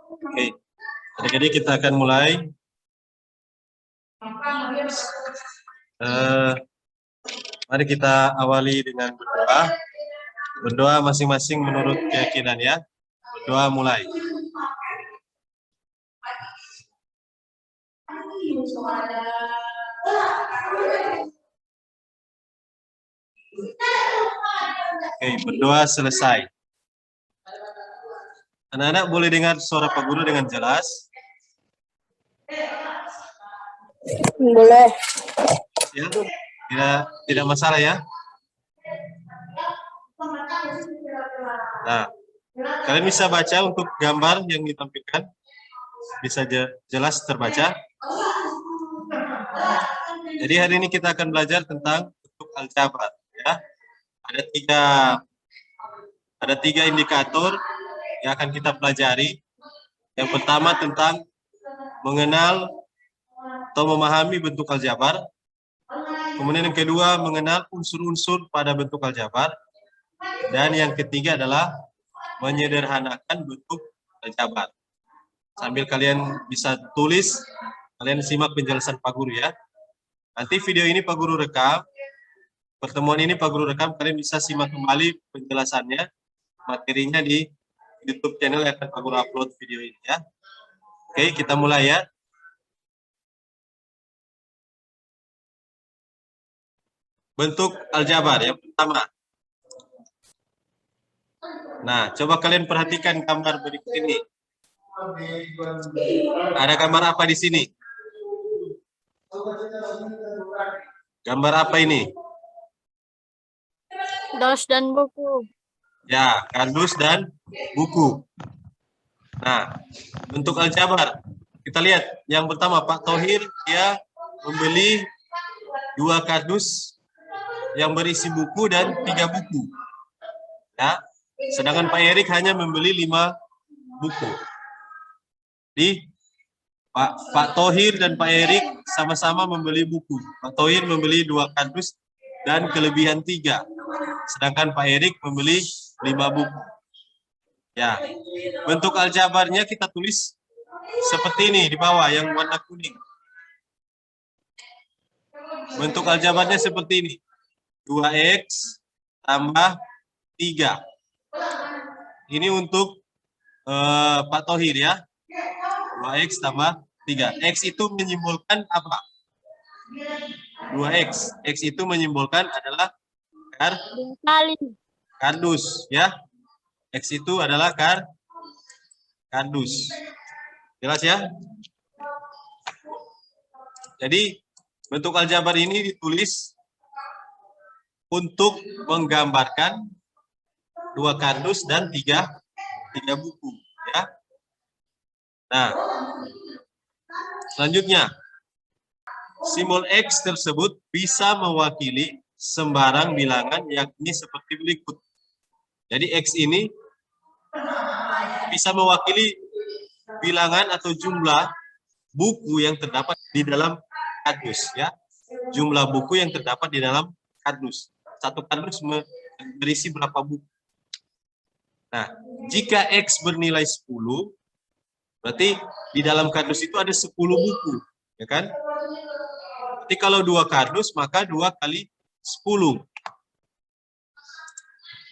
Oke, jadi kita akan mulai. Mari kita awali dengan berdoa. Berdoa masing-masing menurut keyakinan ya. Berdoa mulai. Oke, berdoa selesai. Anak-anak boleh dengar suara Pak Guru dengan jelas? Boleh. Ya, tidak masalah ya. Nah, kalian bisa baca untuk gambar yang ditampilkan? Bisa jelas terbaca? Jadi hari ini kita akan belajar tentang bentuk aljabar ya. Ada tiga indikator yang akan kita pelajari. Yang pertama tentang mengenal atau memahami bentuk aljabar. Kemudian yang kedua mengenal unsur-unsur pada bentuk aljabar. Dan yang ketiga adalah menyederhanakan bentuk aljabar. Sambil kalian bisa tulis, kalian simak penjelasan Pak Guru ya. Nanti video ini Pak Guru rekam. Pertemuan ini Pak Guru rekam, kalian bisa simak kembali penjelasannya, materinya di YouTube channel yang akan Pak Guru upload video ini ya. Oke, kita mulai ya. Bentuk aljabar yang pertama. Nah, coba kalian perhatikan gambar berikut ini. Ada gambar apa di sini? Gambar apa ini? Dos dan buku. Ya, kardus dan buku. Nah, bentuk aljabar. Kita lihat yang pertama Pak Thohir dia membeli 2 kardus yang berisi buku dan 3 buku. Ya. Sedangkan Pak Erik hanya membeli 5 buku. Pak Thohir dan Pak Erik sama-sama membeli buku. Pak Thohir membeli 2 kardus dan kelebihan 3. Sedangkan Pak Erik membeli 5 buku. Ya, bentuk aljabarnya kita tulis seperti ini di bawah yang warna kuning. Bentuk aljabarnya seperti ini. 2x tambah 3. Ini untuk Pak Thohir ya. 2x tambah 3. X itu menyimbolkan apa? 2x. X itu menyimbolkan adalah kardus ya. X itu adalah kardus. Jelas ya? Jadi bentuk aljabar ini ditulis untuk menggambarkan 2 kardus dan 3 buku ya. Nah, selanjutnya simbol X tersebut bisa mewakili sembarang bilangan yakni seperti berikut. Jadi X ini bisa mewakili bilangan atau jumlah buku yang terdapat di dalam kardus ya. Jumlah buku yang terdapat di dalam kardus. Satu kardus berisi berapa buku. Nah, jika X bernilai 10, berarti di dalam kardus itu ada 10 buku, ya kan? Jadi kalau 2 kardus, maka 2 kali 10.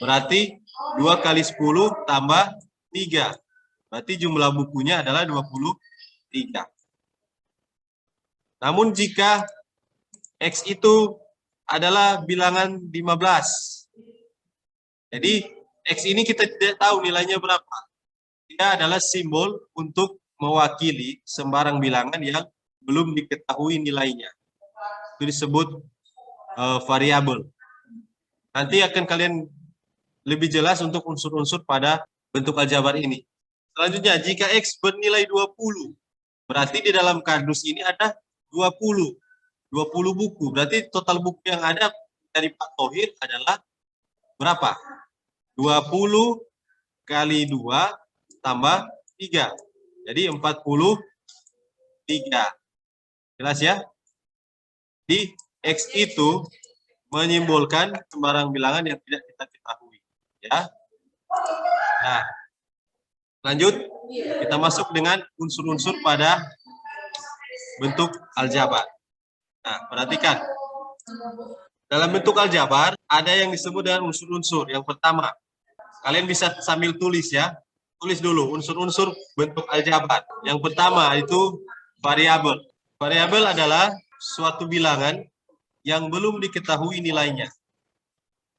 Berarti 2 kali 10 tambah 3. Berarti jumlah bukunya adalah 23. Namun jika X itu adalah bilangan 15. Jadi X ini kita tidak tahu nilainya berapa. Dia adalah simbol untuk mewakili sembarang bilangan yang belum diketahui nilainya. Itu disebut variabel. Nanti akan kalian lebih jelas untuk unsur-unsur pada bentuk aljabar ini. Selanjutnya, jika X bernilai 20, berarti di dalam kardus ini ada 20 buku. Berarti total buku yang ada dari Pak Thohir adalah berapa? 20 kali 2 tambah 3. Jadi 43. Jelas ya? Di X itu menyimbolkan sembarang bilangan yang tidak kita ketahui. Ya. Nah, lanjut, kita masuk dengan unsur-unsur pada bentuk aljabar. Nah, perhatikan. Dalam bentuk aljabar, ada yang disebut dengan unsur-unsur. Yang pertama, kalian bisa sambil tulis ya. Tulis dulu unsur-unsur bentuk aljabar. Yang pertama itu variabel. Variabel adalah suatu bilangan yang belum diketahui nilainya.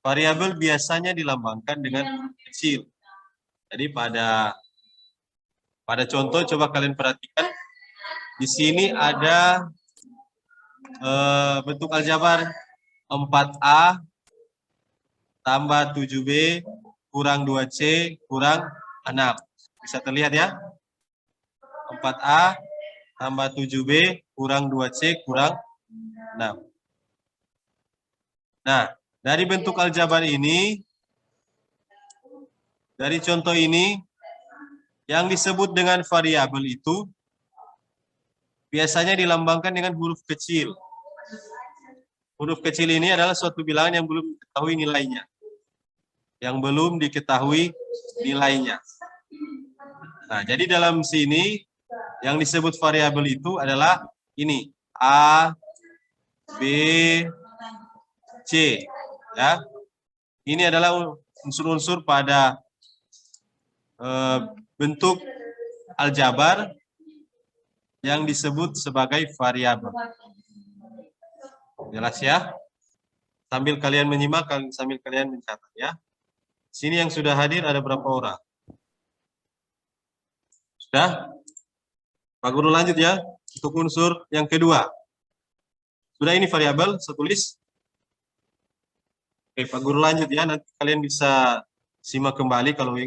Variabel biasanya dilambangkan dengan huruf kecil. Jadi pada contoh coba kalian perhatikan. Di sini ada bentuk aljabar 4A tambah 7B kurang 2C kurang 6. Bisa terlihat ya? 4A tambah 7B kurang 2C kurang 6. Nah, dari bentuk aljabar ini, dari contoh ini, yang disebut dengan variabel itu biasanya dilambangkan dengan huruf kecil. Huruf kecil ini adalah suatu bilangan yang belum diketahui nilainya. Yang belum diketahui nilainya. Nah, jadi dalam sini yang disebut variabel itu adalah ini A, B, C, ya. Ini adalah unsur-unsur pada bentuk aljabar yang disebut sebagai variabel. Jelas ya? Sambil kalian menyimak, sambil kalian mencatat ya. Sini yang sudah hadir ada berapa orang? Sudah? Pak Guru lanjut ya, untuk unsur yang kedua. Sudah ini variabel, saya tulis. Oke, Pak Guru lanjut ya, nanti kalian bisa simak kembali kalau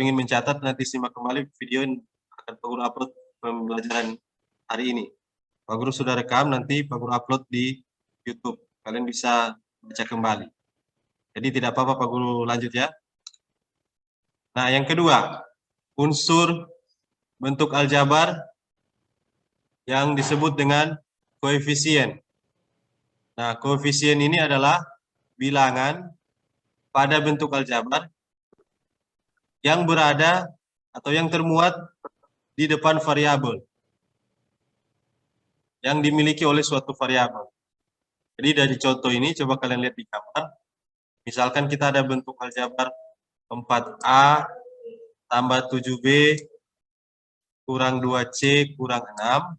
ingin mencatat, nanti simak kembali video yang akan Pak Guru upload pembelajaran hari ini. Pak Guru sudah rekam, nanti Pak Guru upload di YouTube. Kalian bisa baca kembali. Jadi tidak apa-apa Pak Guru lanjut ya. Nah, yang kedua, unsur bentuk aljabar yang disebut dengan koefisien. Nah, koefisien ini adalah bilangan pada bentuk aljabar yang berada atau yang termuat di depan variabel yang dimiliki oleh suatu variabel. Jadi dari contoh ini coba kalian lihat di gambar. Misalkan kita ada bentuk aljabar 4A tambah 7B kurang 2C kurang 6.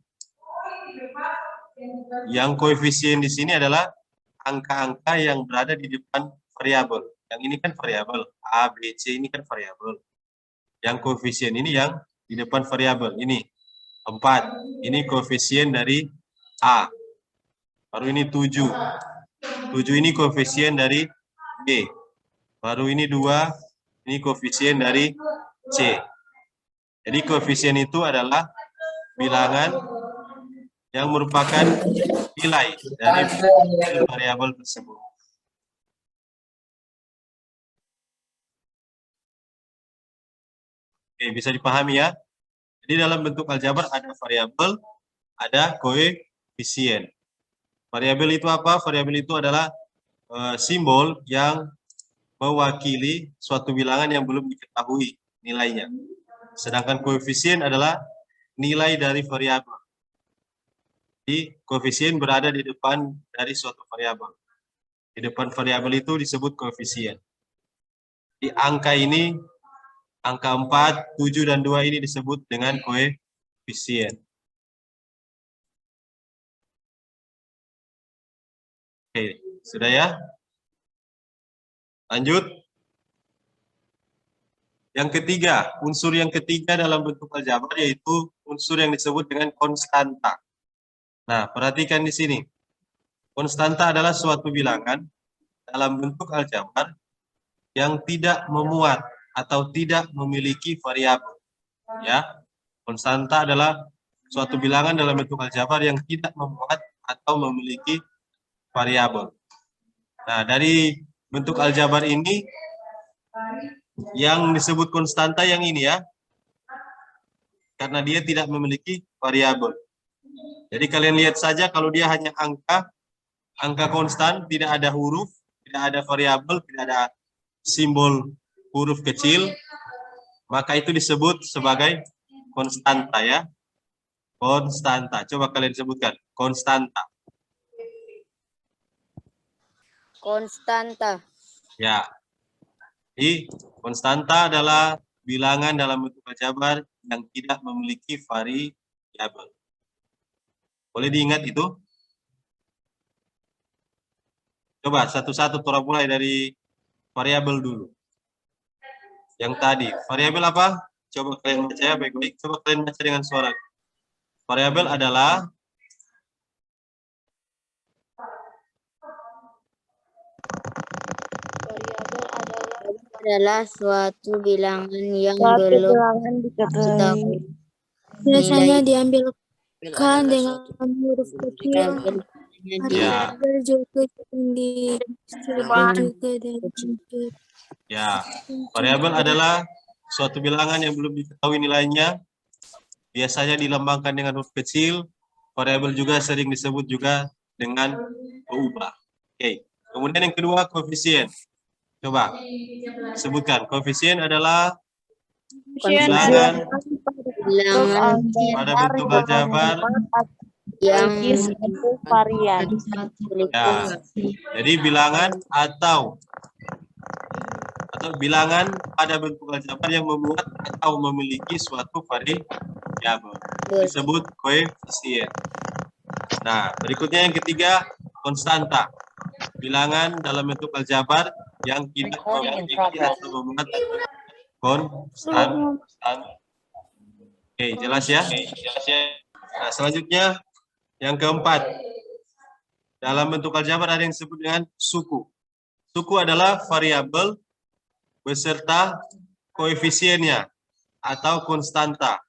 Yang koefisien di sini adalah angka-angka yang berada di depan variabel. Yang ini kan variabel, A, B, C ini kan variabel. Yang koefisien ini yang di depan variabel. Ini 4. Ini koefisien dari A. Baru ini 7. 7 ini koefisien dari B. Baru ini 2. Ini koefisien dari C. Jadi koefisien itu adalah bilangan yang merupakan nilai dari variabel tersebut. Oke, bisa dipahami ya. Jadi dalam bentuk aljabar ada variabel, ada koefisien. Variabel itu apa? Variabel itu adalah simbol yang mewakili suatu bilangan yang belum diketahui nilainya. Sedangkan koefisien adalah nilai dari variabel. Jadi koefisien berada di depan dari suatu variabel. Di depan variabel itu disebut koefisien. Di angka ini, angka 4, 7, dan 2 ini disebut dengan koefisien. Oke, sudah ya? Lanjut. Yang ketiga, unsur yang ketiga dalam bentuk aljabar yaitu unsur yang disebut dengan konstanta. Nah, perhatikan di sini. Konstanta adalah suatu bilangan dalam bentuk aljabar yang tidak memuat atau tidak memiliki variabel. Ya, konstanta adalah suatu bilangan dalam bentuk aljabar yang tidak memuat atau memiliki variabel. Nah, dari bentuk aljabar ini yang disebut konstanta yang ini ya, karena dia tidak memiliki variabel. Jadi kalian lihat saja kalau dia hanya angka konstan, tidak ada huruf, tidak ada variabel, tidak ada simbol huruf kecil, maka itu disebut sebagai konstanta ya. Konstanta. Coba kalian sebutkan. Konstanta. Konstanta. Ya. Jadi konstanta adalah bilangan dalam bentuk aljabar yang tidak memiliki variabel. Boleh diingat itu? Coba satu-satu Tora mulai dari variabel dulu. Yang tadi, variabel apa? Coba kalian baca ya baik-baik. Coba kalian baca dengan suara. Variabel adalah suatu bilangan yang Suatu belum bilangan diketahui. Biasanya nilai diambilkan dengan huruf kecil. ya, Variabel juga disebut juga dengan ya. Variabel adalah suatu bilangan yang belum diketahui nilainya. Biasanya dilambangkan dengan huruf kecil. Variabel juga sering disebut juga dengan berubah. Oke. Kemudian yang kedua, koefisien. Coba sebutkan. Koefisien adalah bilangan pada bentuk aljabar yang Satu varian. ya. Jadi bilangan atau bilangan pada bentuk aljabar yang memuat atau memiliki suatu variabel disebut koefisien. Nah, berikutnya yang ketiga, konstanta. Bilangan dalam bentuk aljabar yang tidak memiliki atau memuat konstanta. Oke, jelas ya? Nah, selanjutnya yang keempat. Dalam bentuk aljabar ada yang disebut dengan suku. Suku adalah variabel beserta koefisiennya atau konstanta.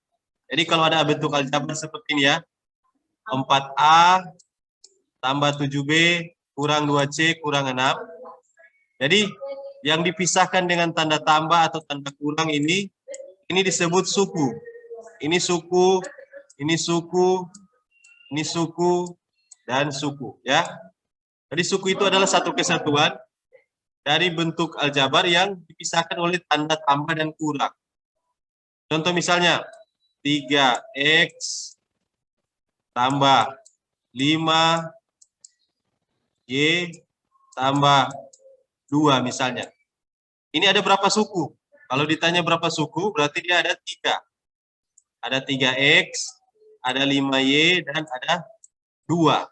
Jadi kalau ada bentuk aljabar seperti ini ya, 4A tambah 7B kurang 2C kurang 6. Jadi yang dipisahkan dengan tanda tambah atau tanda kurang ini disebut suku. Ini suku, ini suku, ini suku, dan suku ya. Jadi suku itu adalah satu kesatuan dari bentuk aljabar yang dipisahkan oleh tanda tambah dan kurang. Contoh misalnya 3x tambah 5y tambah 2 misalnya. Ini ada berapa suku? Kalau ditanya berapa suku, berarti dia ada 3. Ada 3x, ada 5y, dan ada 2.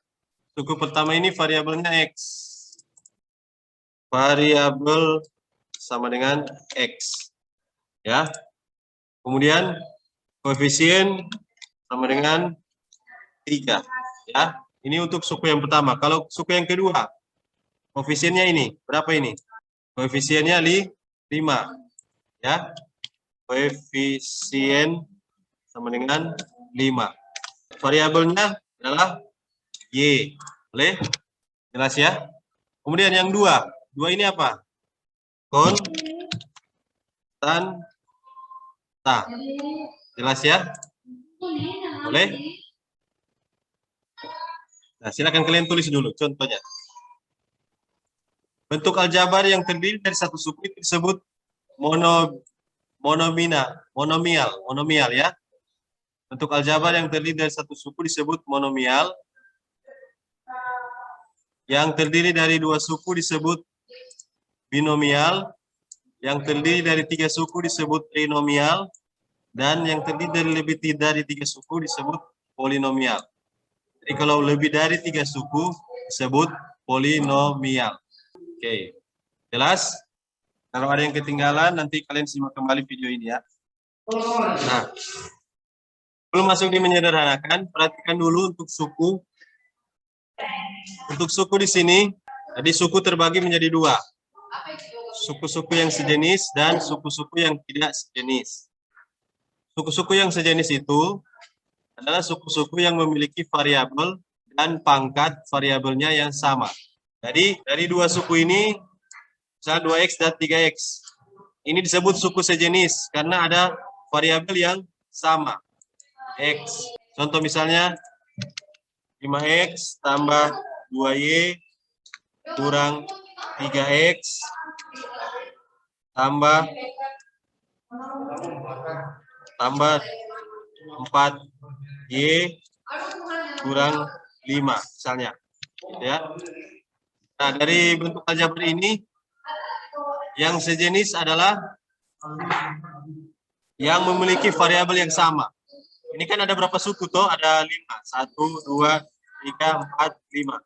Suku pertama ini variabelnya x. Variabel sama dengan x. Ya. Kemudian koefisien sama dengan 3. Ya. Ini untuk suku yang pertama. Kalau suku yang kedua, koefisiennya ini. Berapa ini? Koefisiennya 5. Ya. Koefisien sama dengan 5. Variabelnya adalah y. Boleh? Jelas ya? Kemudian yang 2. 2 ini apa? Konstanta. Jelas ya? Boleh? Nah, silakan kalian tulis dulu contohnya. Bentuk aljabar yang terdiri dari satu suku itu disebut monomial ya. Bentuk aljabar yang terdiri dari satu suku disebut monomial. Yang terdiri dari 2 suku disebut binomial. Yang terdiri dari 3 suku disebut trinomial. Dan yang terdiri dari lebih dari 3 suku disebut polinomial. Jadi kalau lebih dari 3 suku disebut polinomial. Oke, jelas? Kalau ada yang ketinggalan, nanti kalian simak kembali video ini ya. Nah, belum masuk di menyederhanakan, perhatikan dulu untuk suku. Untuk suku di sini, jadi suku terbagi menjadi 2. Suku-suku yang sejenis dan suku-suku yang tidak sejenis. Suku-suku yang sejenis itu adalah suku-suku yang memiliki variabel dan pangkat variabelnya yang sama. Jadi dari 2 suku ini, misalnya 2x dan 3x, ini disebut suku sejenis karena ada variabel yang sama, x. Contoh misalnya 5x tambah 2y kurang 3x tambah tambah 4Y kurang 5 misalnya. Ya. Nah, dari bentuk aljabar ini yang sejenis adalah yang memiliki variabel yang sama. Ini kan ada berapa suku toh? Ada 5. 1, 2, 3, 4, 5.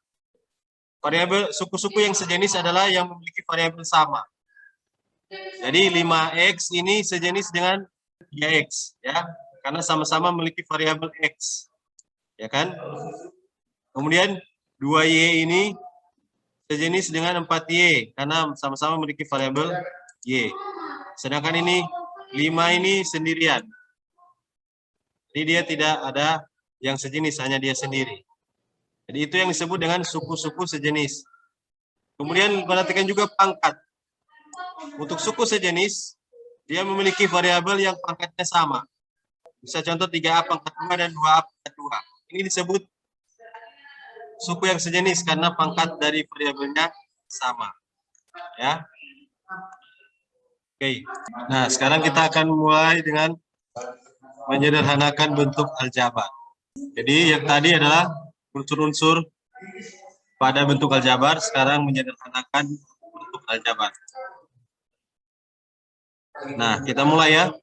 Variabel suku-suku yang sejenis adalah yang memiliki variabel sama. Jadi 5X ini sejenis dengan 3X ya, karena sama-sama memiliki variabel X. Ya kan? Kemudian 2Y ini sejenis dengan 4Y karena sama-sama memiliki variabel Y. Sedangkan ini 5 ini sendirian. Jadi dia tidak ada yang sejenis, hanya dia sendiri. Jadi itu yang disebut dengan suku-suku sejenis. Kemudian perhatikan juga pangkat. Untuk suku sejenis, dia memiliki variabel yang pangkatnya sama. Bisa contoh 3A pangkat 2 dan 2A pangkat 2. Ini disebut suku yang sejenis karena pangkat dari variabelnya sama. Ya. Oke. Nah, sekarang kita akan mulai dengan menyederhanakan bentuk aljabar. Jadi yang tadi adalah unsur-unsur pada bentuk aljabar, sekarang menyederhanakan bentuk aljabar. Nah, kita mulai ya.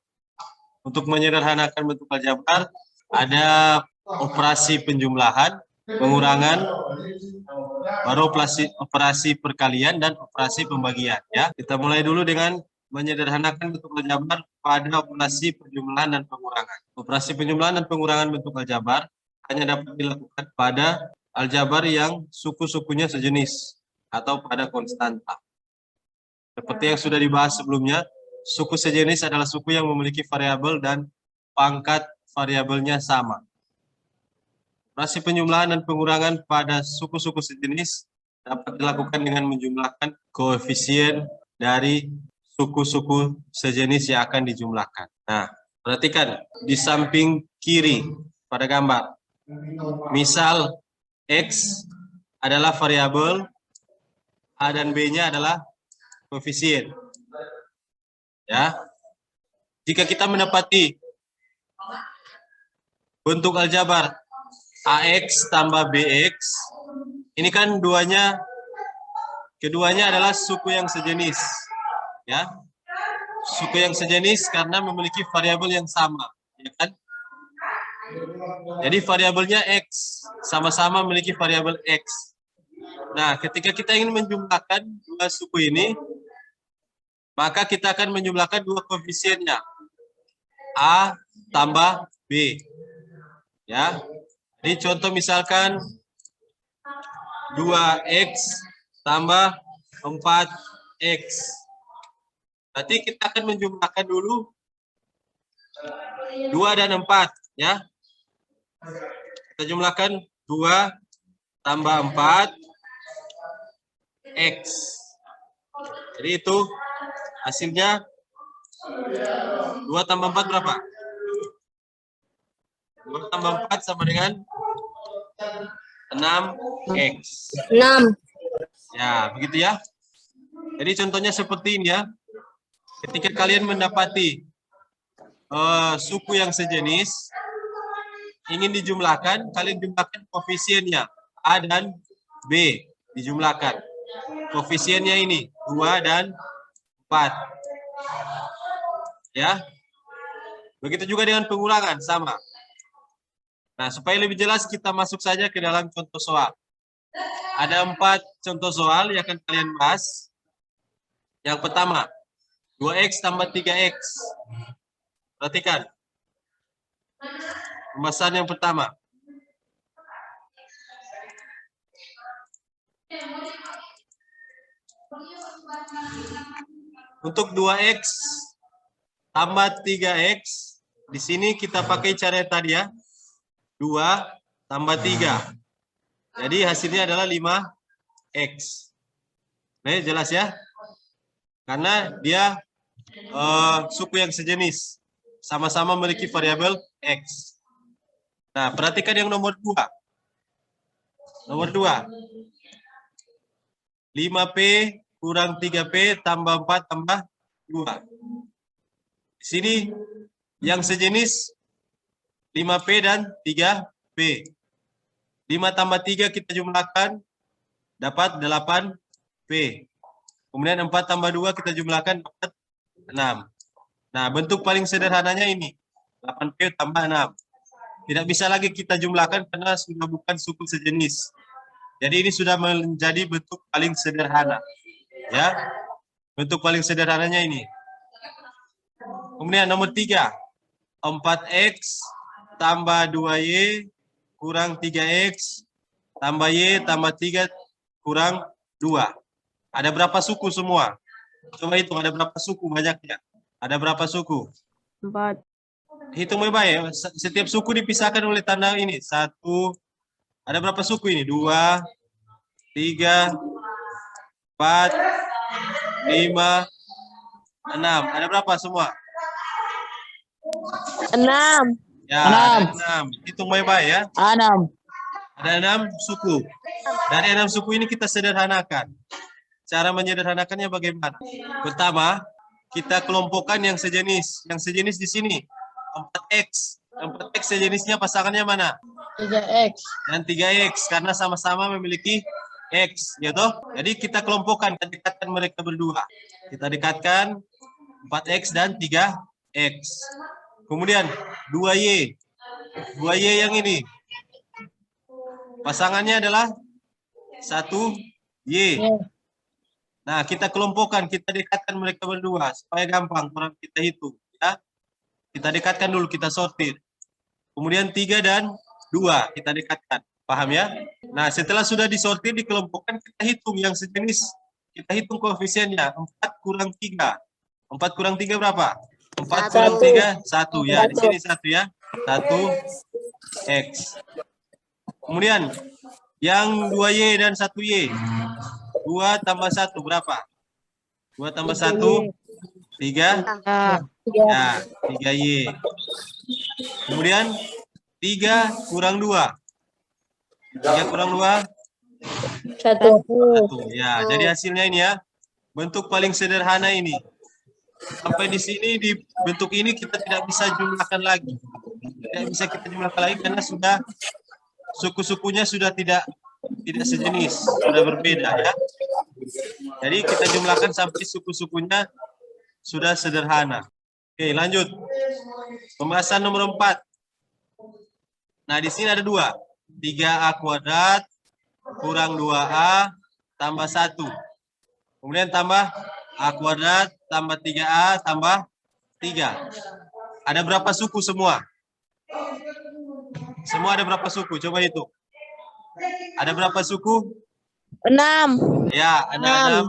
Untuk menyederhanakan bentuk aljabar, ada operasi penjumlahan, pengurangan, baru operasi perkalian, dan operasi pembagian. Ya, kita mulai dulu dengan menyederhanakan bentuk aljabar pada operasi penjumlahan dan pengurangan. Operasi penjumlahan dan pengurangan bentuk aljabar hanya dapat dilakukan pada aljabar yang suku-sukunya sejenis atau pada konstanta. Seperti yang sudah dibahas sebelumnya, suku sejenis adalah suku yang memiliki variabel dan pangkat variabelnya sama. Operasi penjumlahan dan pengurangan pada suku-suku sejenis dapat dilakukan dengan menjumlahkan koefisien dari suku-suku sejenis yang akan dijumlahkan. Nah, perhatikan di samping kiri pada gambar. Misal X adalah variabel, A dan B-nya adalah koefisien. Ya. Jika kita mendapati bentuk aljabar AX tambah BX, ini kan keduanya adalah suku yang sejenis. Ya. Suku yang sejenis karena memiliki variabel yang sama, ya kan? Jadi variabelnya X, sama-sama memiliki variabel X. Nah, ketika kita ingin menjumlahkan dua suku ini, maka kita akan menjumlahkan dua koefisiennya, A tambah B. Ya. Jadi contoh misalkan 2X tambah 4X. Nanti kita akan menjumlahkan dulu 2 dan 4, ya. Kita jumlahkan 2 tambah 4 X. Jadi itu hasilnya 2 tambah 4 berapa? 2 tambah 4 sama dengan 6X. 6. Ya, begitu ya. Jadi contohnya seperti ini ya. Ketika kalian mendapati suku yang sejenis, ingin dijumlahkan, kalian jumlahkan koefisiennya. A dan B dijumlahkan. Koefisiennya ini 2 dan 4. Ya. Begitu juga dengan pengurangan, sama. Nah, supaya lebih jelas kita masuk saja ke dalam contoh soal. Ada 4 contoh soal yang akan kalian bahas. Yang pertama, 2X tambah 3X. Perhatikan. Pembahasan yang pertama. Untuk 2X tambah 3X, di sini kita pakai cara tadi ya. 2 tambah 3. Jadi hasilnya adalah 5X. Nah, jelas ya? Karena dia suku yang sejenis. Sama-sama memiliki variabel X. Nah, perhatikan yang nomor 2. Nomor 2. 5P kurang 3P tambah 4 tambah 2. Di sini Yang sejenis 5P dan 3P. 5 tambah 3 kita jumlahkan, dapat 8P. Kemudian 4 tambah 2 kita jumlahkan, dapat 6. Nah, bentuk paling sederhananya ini. 8P tambah 6. Tidak bisa lagi kita jumlahkan karena sudah bukan suku sejenis. Jadi ini sudah menjadi bentuk paling sederhana. Ya, bentuk paling sederhananya ini. Kemudian nomor 3. 4X tambah 2Y kurang 3X tambah Y tambah 3 kurang 2. Ada berapa suku semua? Coba hitung ada berapa suku banyaknya. Ada berapa suku? 4. Hitung baik-baik. Setiap suku dipisahkan oleh tanda ini. 1. Ada berapa suku ini? 2, 3, 4, 5, 6. Ada berapa semua? 6. Ya, ada 6. Hitung baik-baik ya. 6. Ada 6 suku. Dari 6 suku ini kita sederhanakan. Cara menyederhanakannya bagaimana? Pertama, kita kelompokkan yang sejenis. Yang sejenis di sini 4X. 4X sejenisnya pasangannya mana? 3X. Dan 3X karena sama-sama memiliki X, ya toh? Jadi kita kelompokkan, kita dekatkan mereka berdua. Kita dekatkan 4X dan 3X. Kemudian 2Y. 2Y yang ini. Pasangannya adalah 1Y. Nah, kita kelompokkan, kita dekatkan mereka berdua supaya gampang orang kita hitung, ya. Kita dekatkan dulu, kita sortir. Kemudian 3 dan 2 kita dekatkan. Paham ya? Nah, setelah sudah disortir, dikelompokkan, kita hitung yang sejenis. Kita hitung koefisiennya. 4 kurang 3. 4 kurang 3 berapa? 4 kurang 3, 1. Ya, di sini 1 ya. 1X. Kemudian, yang 2Y dan 1Y. 2 tambah 1 berapa? 2 tambah 1, 3. Ya, 3Y. Kemudian 3 kurang 2. 3 kurang 2. 1. Ya, jadi hasilnya ini ya. Bentuk paling sederhana ini. Sampai di sini, di bentuk ini kita tidak bisa jumlahkan lagi. Tidak bisa kita jumlahkan lagi karena sudah suku-sukunya sudah tidak sejenis, sudah berbeda ya. Jadi kita jumlahkan sampai suku-sukunya sudah sederhana. Oke, lanjut. Pembahasan nomor 4. Nah, di sini ada 2. 3A kuadrat kurang 2A tambah 1. Kemudian tambah A kuadrat tambah 3A tambah 3. Ada berapa suku semua? Semua ada berapa suku? Coba hitung. Ada berapa suku? 6. Ya, ada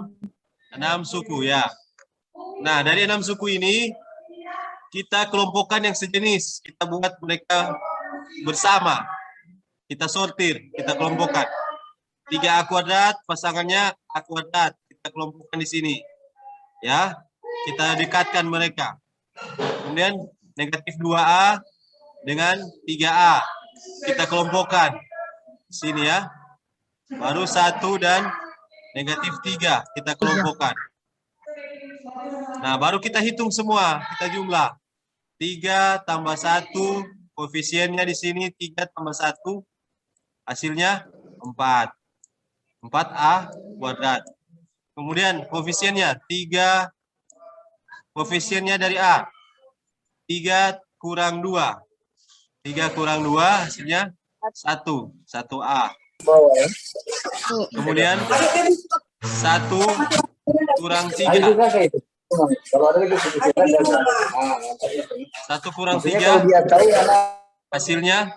6 suku ya. Nah, dari 6 suku ini kita kelompokkan yang sejenis. Kita buat mereka bersama. Kita sortir, kita kelompokkan. 3A kuadrat pasangannya A kuadrat. Kita kelompokkan di sini. Ya, kita dekatkan mereka. Kemudian negatif 2A dengan 3A. Kita kelompokkan. Sini ya. Baru 1 dan negatif 3 kita kelompokkan. Nah, baru kita hitung semua, kita jumlah. 3 tambah 1, koefisiennya di sini 3 tambah 1, hasilnya 4. 4A kuadrat. Kemudian koefisiennya 3, koefisiennya dari A. 3 kurang 2. 3 kurang 2, hasilnya 1. 1A. Kemudian 1 kurang 3. 1 kurang 3 hasilnya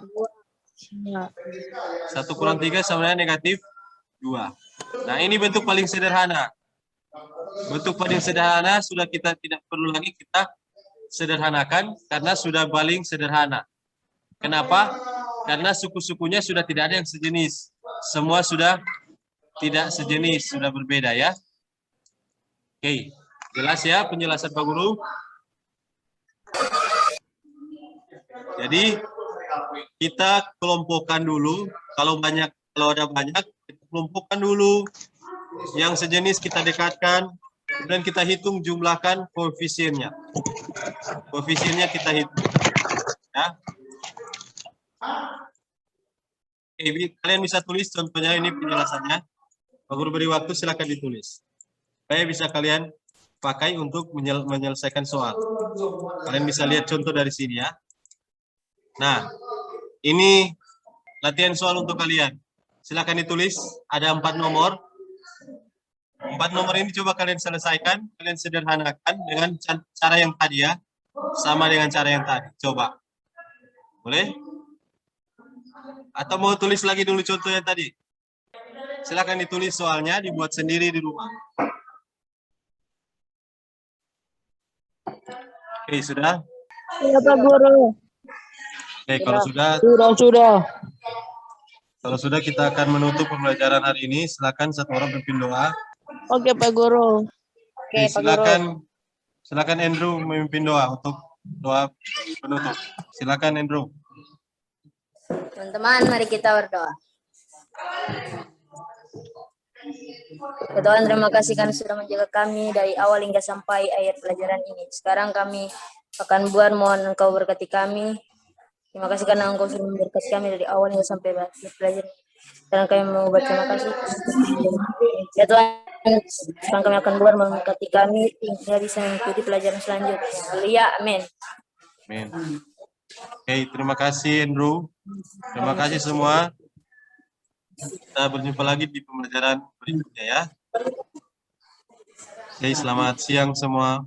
1 kurang 3 sama dengan negatif 2. Nah, ini bentuk paling sederhana. Bentuk paling sederhana sudah kita tidak perlu lagi kita sederhanakan karena sudah paling sederhana. Kenapa? Karena suku-sukunya sudah tidak ada yang sejenis. Semua sudah tidak sejenis, sudah berbeda ya. Oke, jelas ya penjelasan Pak Guru? Jadi kita kelompokkan dulu. Kalau ada banyak, kita kelompokkan dulu. Yang sejenis kita dekatkan. Kemudian kita hitung, jumlahkan koefisiennya. Koefisiennya kita hitung. Ya. Oke, kalian bisa tulis contohnya, ini penjelasannya. Pak Guru beri waktu, silakan ditulis. Supaya bisa kalian pakai untuk menyelesaikan soal. Kalian bisa lihat contoh dari sini ya. Nah, ini latihan soal untuk kalian. Silakan ditulis, ada 4 nomor. 4 nomor ini coba kalian selesaikan, kalian sederhanakan dengan cara yang tadi ya. Sama dengan cara yang tadi, coba. Boleh? Atau mau tulis lagi dulu contoh yang tadi? Silakan ditulis soalnya, dibuat sendiri di rumah. Oke, sudah? Ya Pak Guru. Oke, kalau sudah, Sudah. kalau sudah kita akan menutup pembelajaran hari ini. Silakan satu orang memimpin doa. Oke Pak Guru. Oke, silakan Andrew memimpin doa untuk doa penutup. Silakan Andrew. Teman-teman, mari kita berdoa. Ya Tuhan, terima kasih karena sudah menjaga kami dari awal hingga sampai akhir pelajaran ini. Sekarang kami akan buat, mohon Engkau berkati kami. Terima kasih karena Engkau sudah memberkati kami dari awal hingga sampai akhir pelajaran. Sekarang kami mau berterima kasih. Ya Tuhan, sekarang kami akan buat, memberkati kami hingga bisa mengikuti pelajaran selanjutnya. Haleluya, amin. Amin. Oke, terima kasih Andrew. Terima kasih semua. Kita berjumpa lagi di pembelajaran berikutnya ya. Oke, selamat siang semua.